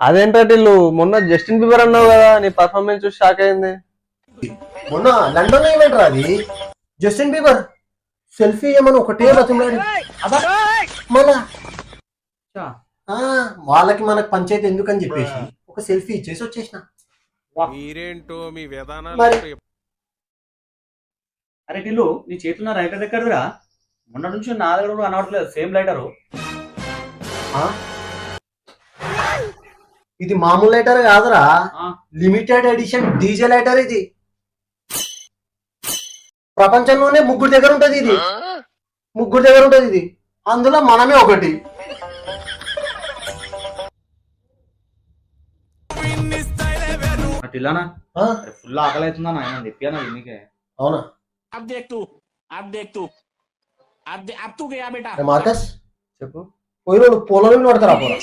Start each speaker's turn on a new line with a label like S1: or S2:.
S1: అదేంటంటే నువ్వు మొన్న జస్టిన్ బీబర్ అన్నావు కదా, నీ పర్ఫార్మెన్స్ చూసి షాక్ అయింది.
S2: మొన్న లండన్ లో ఈవెంట్ రాది, జస్టిన్ బీబర్ సెల్ఫీ ఏమని ఒకటే బతిమలాడి మళ్ళా వాళ్ళకి మనకు పంచాయతీ ఎందుకని చెప్పేసి ఒక సెల్ఫీ ఇచ్చేసి వచ్చేసిన.
S3: మీరేంటో మీ విధానాలు.
S4: అరే టిల్లు, నీ చేతున్న రైటర్ ఎక్కడదిరా? మొన్న నుంచి నా దగ్గర కూడా కనబడట్లేదు సేమ్ లైటరు.
S2: ఇది మామూలు లైటర్ కాదురా, లిమిటెడ్ ఎడిషన్ డీజే లైటర్. ఇది ప్రపంచంలోనే ముగ్గురు దగ్గర ఉంటది ఇది అందులో మనమే ఒకటి.
S4: టిల్లానా ఫుల్ ఆకలి అవుతుందా నాయన, తెప్పియానా నీకే?
S2: అవునా మార్కస్
S4: చెప్పు.
S2: పోయిన పోలో పడతారా పోరా?